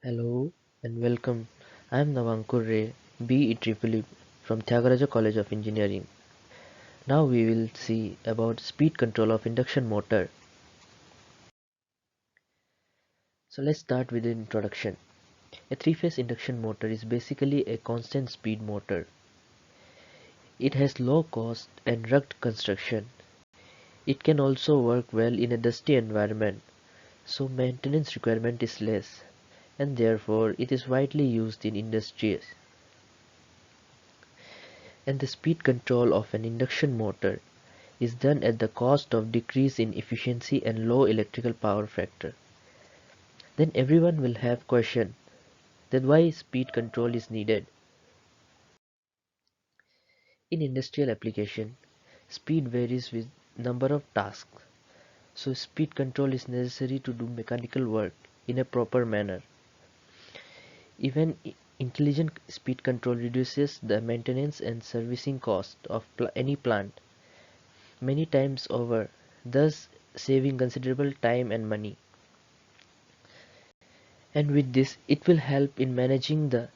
Hello and welcome. I am Navankur Ray, BE from Tyagaraja College of Engineering. Now we will see about speed control of induction motor. So let's start with the introduction. A three-phase induction motor is basically a constant speed motor. It has low cost and rugged construction. It can also work well in a dusty environment, so maintenance requirement is less, and therefore it is widely used in industries. And the speed control of an induction motor is done at the cost of decrease in efficiency and low electrical power factor. Then everyone will have question that why speed control is needed. In industrial application, speed varies with number of tasks. So speed control is necessary to do mechanical work in a proper manner. Even intelligent speed control reduces the maintenance and servicing cost of any plant many times over, thus saving considerable time and money. And with this, it will help in managing the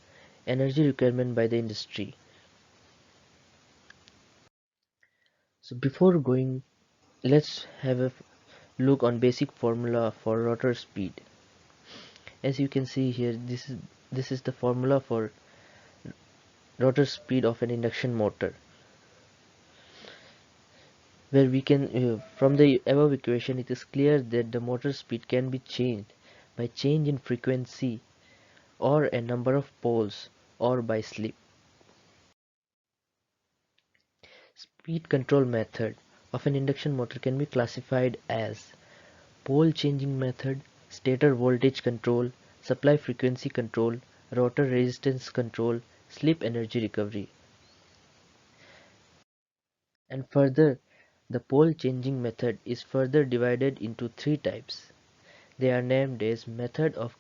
energy requirement by the industry. So before going, let's have a look on basic formula for rotor speed. As you can see here, this is the formula for rotor speed of an induction motor, where we can from the above equation it is clear that the motor speed can be changed by change in frequency or a number of poles or by slip. Speed control method of an induction motor can be classified as pole changing method, stator voltage control, supply frequency control, rotor resistance control, slip energy recovery. And further, the pole changing method is further divided into three types. They are named as method of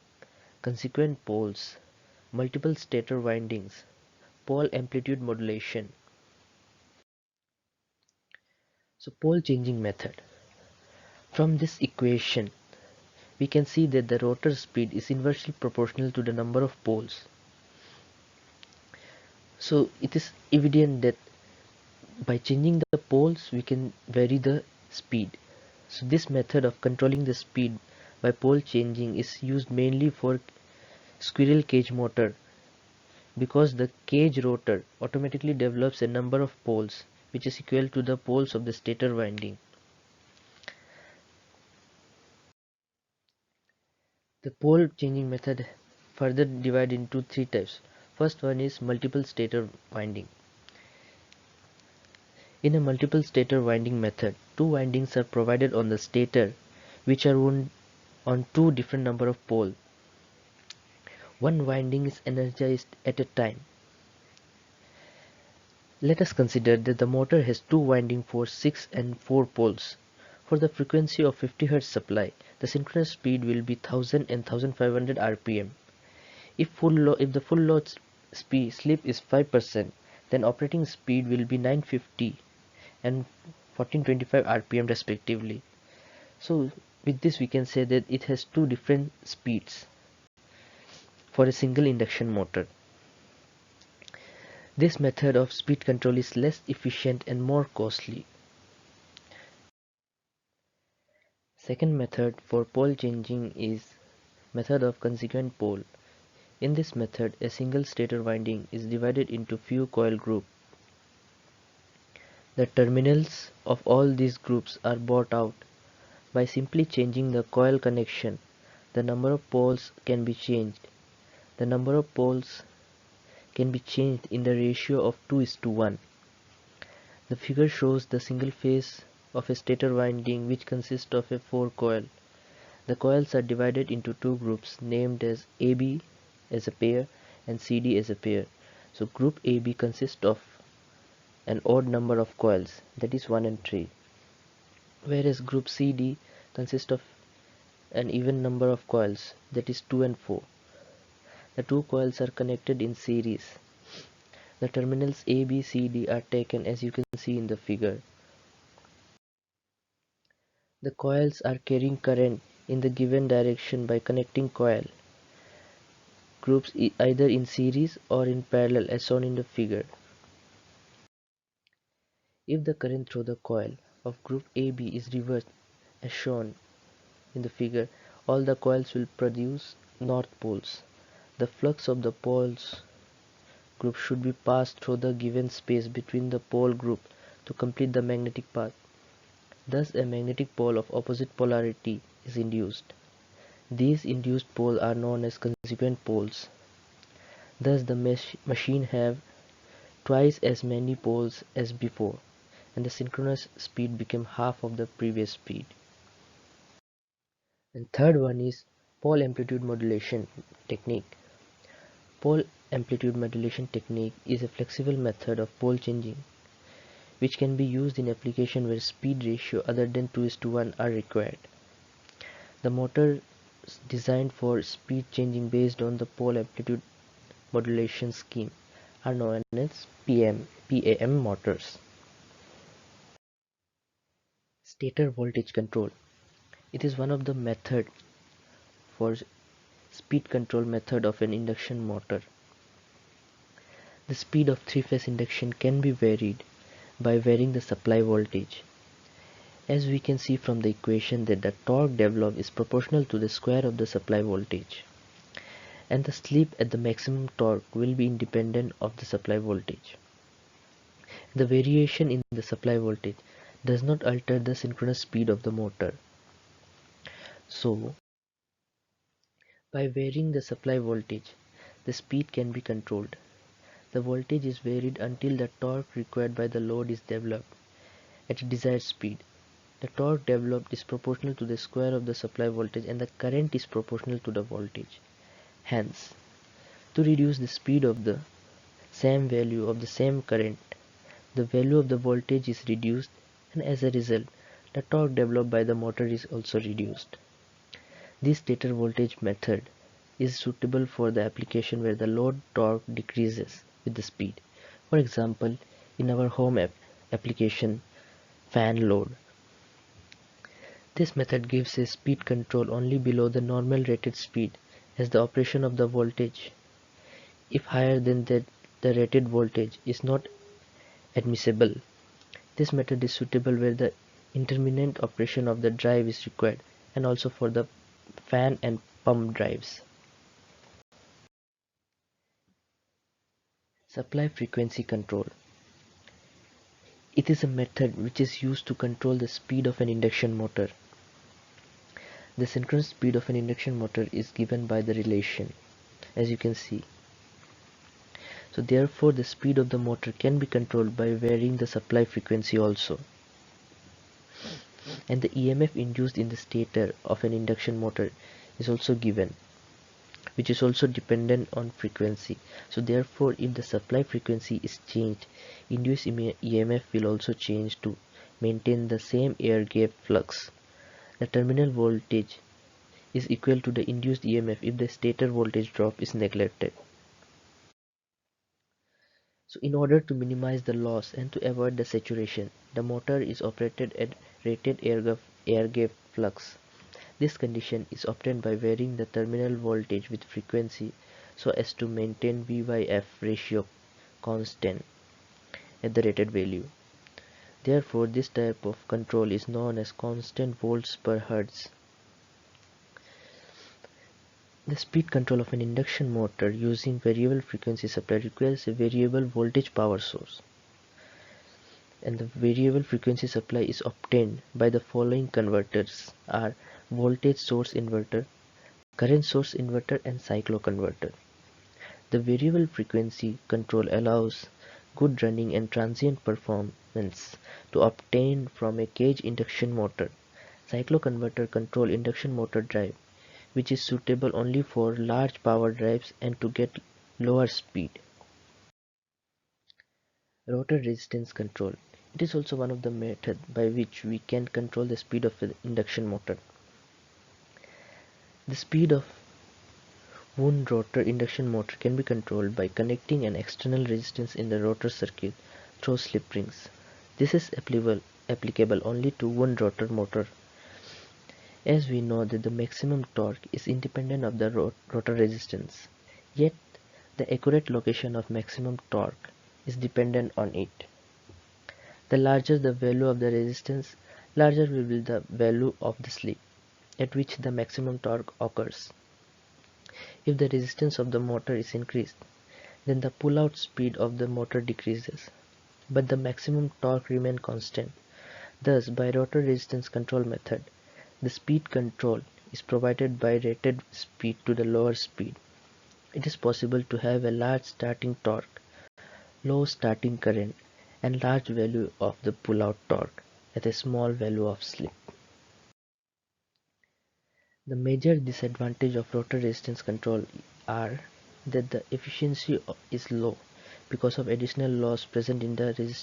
consequent poles, multiple stator windings, pole amplitude modulation. So pole changing method. From this equation, we can see that the rotor speed is inversely proportional to the number of poles. So it is evident that by changing the poles we can vary the speed. So this method of controlling the speed by pole changing is used mainly for squirrel cage motor, because the cage rotor automatically develops a number of poles which is equal to the poles of the stator winding. The pole changing method further divided into three types. First one is multiple stator winding. In a multiple stator winding method, two windings are provided on the stator which are wound on two different number of poles. One winding is energized at a time. Let us consider that the motor has two windings for 6 and 4 poles. For the frequency of 50 Hz supply, the synchronous speed will be 1000 and 1500 rpm. If the full load slip is 5%, then operating speed will be 950 and 1425 rpm respectively. So with this we can say that it has two different speeds for a single induction motor. This method of speed control is less efficient and more costly. Second method for pole changing is method of consequent pole. In this method, a single stator winding is divided into few coil groups. The terminals of all these groups are brought out. By simply changing the coil connection, the number of poles can be changed. The number of poles can be changed in the ratio of 2:1. The figure shows the single phase of a stator winding which consists of a 4 coil. The coils are divided into two groups named as AB as a pair and CD as a pair. So group AB consists of an odd number of coils, that is 1 and 3, whereas group CD consists of an even number of coils, that is 2 and 4. The two coils are connected in series. The terminals A, B, C, D are taken as you can see in the figure. The coils are carrying current in the given direction by connecting coil. groups either in series or in parallel as shown in the figure. If the current through the coil of group AB is reversed as shown in the figure, all the coils will produce north poles. The flux of the poles group should be passed through the given space between the pole group to complete the magnetic path. Thus a magnetic pole of opposite polarity is induced. These induced poles are known as consequent poles. Thus the machine have twice as many poles as before, and the synchronous speed became half of the previous speed. And third one is pole amplitude modulation technique. Pole amplitude modulation technique is a flexible method of pole changing which can be used in application where speed ratio other than 2:1 are required. The motors designed for speed changing based on the pole amplitude modulation scheme are known as PAM motors. Stator voltage control. It is one of the method for speed control method of an induction motor. The speed of three-phase induction can be varied by varying the supply voltage. As we can see from the equation that the torque developed is proportional to the square of the supply voltage, and the slip at the maximum torque will be independent of the supply voltage. The variation in the supply voltage does not alter the synchronous speed of the motor. So, by varying the supply voltage, the speed can be controlled. The voltage is varied until the torque required by the load is developed at a desired speed. The torque developed is proportional to the square of the supply voltage and the current is proportional to the voltage. Hence, to reduce the speed of the same value of the same current, the value of the voltage is reduced, and as a result, the torque developed by the motor is also reduced. This stator voltage method is suitable for the application where the load torque decreases with the speed. For example, in our home application, fan load. This method gives a speed control only below the normal rated speed, as the operation of the voltage, if higher than the rated voltage, is not admissible. This method is suitable where the intermittent operation of the drive is required, and also for the fan and pump drives. Supply frequency control. It is a method which is used to control the speed of an induction motor. The synchronous speed of an induction motor is given by the relation, as you can see. So therefore the speed of the motor can be controlled by varying the supply frequency also. And the EMF induced in the stator of an induction motor is also given, which is also dependent on frequency. So therefore if the supply frequency is changed, induced EMF will also change to maintain the same air gap flux. The terminal voltage is equal to the induced EMF if the stator voltage drop is neglected. So in order to minimize the loss and to avoid the saturation, the motor is operated at rated air gap flux. This condition is obtained by varying the terminal voltage with frequency so as to maintain V/F ratio constant at the rated value. Therefore, this type of control is known as constant volts per hertz. The speed control of an induction motor using variable frequency supply requires a variable voltage power source. And the variable frequency supply is obtained by the following converters are voltage source inverter, current source inverter and cycloconverter. The variable frequency control allows good running and transient performance to obtain from a cage induction motor. Cycloconverter control induction motor drive, which is suitable only for large power drives and to get lower speed. Rotor resistance control. It is also one of the methods by which we can control the speed of the induction motor. The speed of wound rotor induction motor can be controlled by connecting an external resistance in the rotor circuit through slip rings. This is applicable only to wound rotor motor, as we know that the maximum torque is independent of the rotor resistance. yet the accurate location of maximum torque is dependent on it. The larger the value of the resistance, larger will be the value of the slip at which the maximum torque occurs. If the resistance of the motor is increased, then the pull-out speed of the motor decreases, but the maximum torque remains constant. Thus, by rotor resistance control method, the speed control is provided by rated speed to the lower speed. It is possible to have a large starting torque, low starting current, and large value of the pull-out torque at a small value of slip. The major disadvantage of rotor resistance control are that the efficiency is low because of additional loss present in the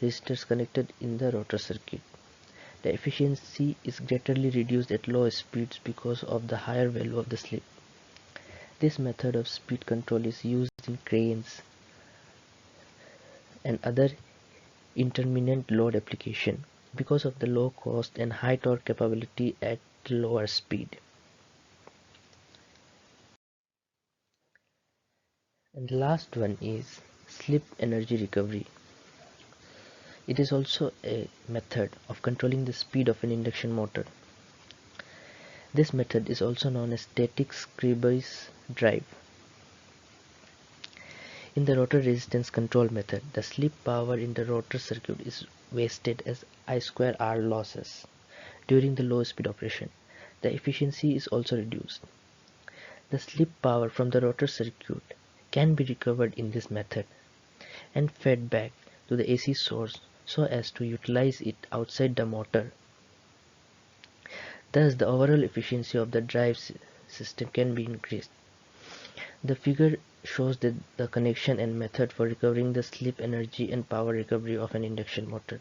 resistors connected in the rotor circuit. The efficiency is greatly reduced at low speeds because of the higher value of the slip. This method of speed control is used in cranes and other intermittent load application because of the low cost and high torque capability at lower speed. And the last one is slip energy recovery. It is also a method of controlling the speed of an induction motor. This method is also known as static screw-base drive. In the rotor resistance control method, the slip power in the rotor circuit is wasted as I2R losses during the low speed operation. The efficiency is also reduced. The slip power from the rotor circuit can be recovered in this method and fed back to the AC source so as to utilize it outside the motor. Thus, the overall efficiency of the drive system can be increased. The figure shows the connection and method for recovering the slip energy and power recovery of an induction motor.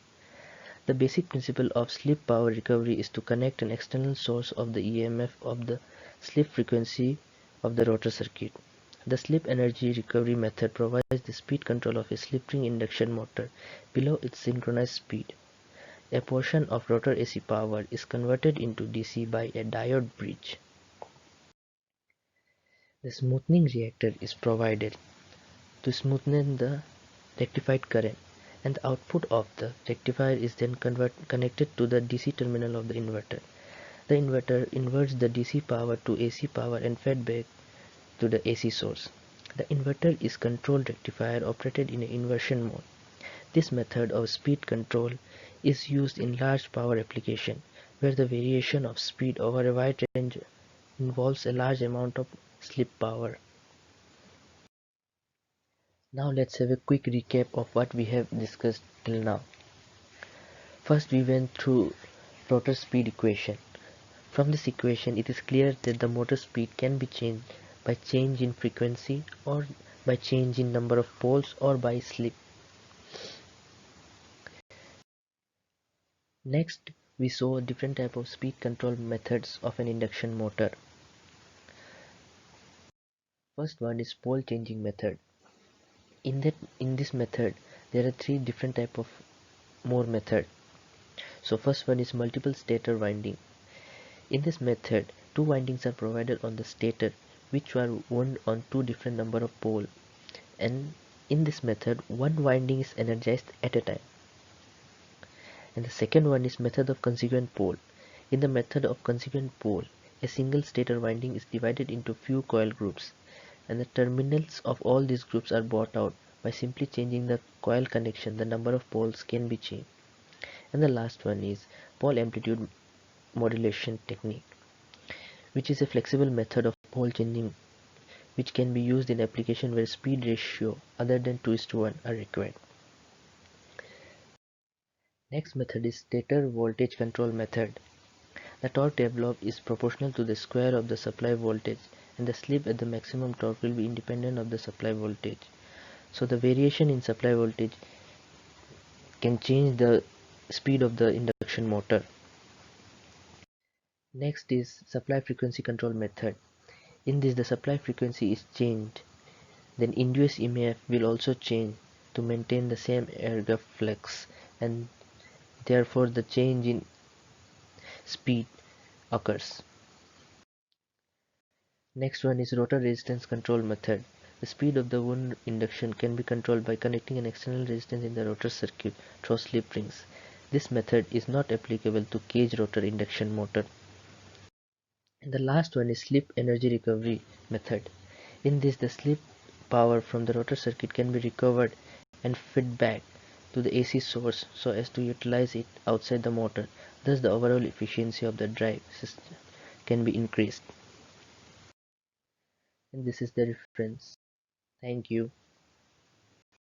The basic principle of slip power recovery is to connect an external source of the EMF of the slip frequency of the rotor circuit. The slip energy recovery method provides the speed control of a slip ring induction motor below its synchronized speed. A portion of rotor AC power is converted into DC by a diode bridge. The smoothing reactor is provided to smoothen the rectified current, and the output of the rectifier is then connected to the DC terminal of the inverter. The inverter inverts the DC power to AC power and fed back to the AC source. The inverter is controlled rectifier operated in an inversion mode. This method of speed control is used in large power application where the variation of speed over a wide range involves a large amount of slip power. Now let's have a quick recap of what we have discussed till now. First, we went through rotor speed equation. From this equation, it is clear that the motor speed can be changed by change in frequency or by change in number of poles or by slip. Next, we saw different type of speed control methods of an induction motor. First one is pole changing method. In this method, there are three different type of more method. So first one is multiple stator winding. In this method, two windings are provided on the stator which are wound on two different number of poles, and in this method one winding is energized at a time. And the second one is method of consequent pole. In the method of consequent pole, a single stator winding is divided into few coil groups, and the terminals of all these groups are brought out. By simply changing the coil connection, the number of poles can be changed. And the last one is pole amplitude modulation technique, which is a flexible method of pole changing which can be used in application where speed ratio other than 2:1 are required. Next method is stator voltage control method. The torque developed is proportional to the square of the supply voltage, and the slip at the maximum torque will be independent of the supply voltage. So the variation in supply voltage can change the speed of the induction motor. Next is supply frequency control method. In this, the supply frequency is changed, then induced EMF will also change to maintain the same air gap flux, and therefore the change in speed occurs. Next one is rotor resistance control method. The speed of the wound induction can be controlled by connecting an external resistance in the rotor circuit through slip rings. This method is not applicable to cage rotor induction motor. And the last one is slip energy recovery method. In this, the slip power from the rotor circuit can be recovered and fed back to the AC source so as to utilize it outside the motor. Thus, the overall efficiency of the drive system can be increased. And this is the reference. Thank you.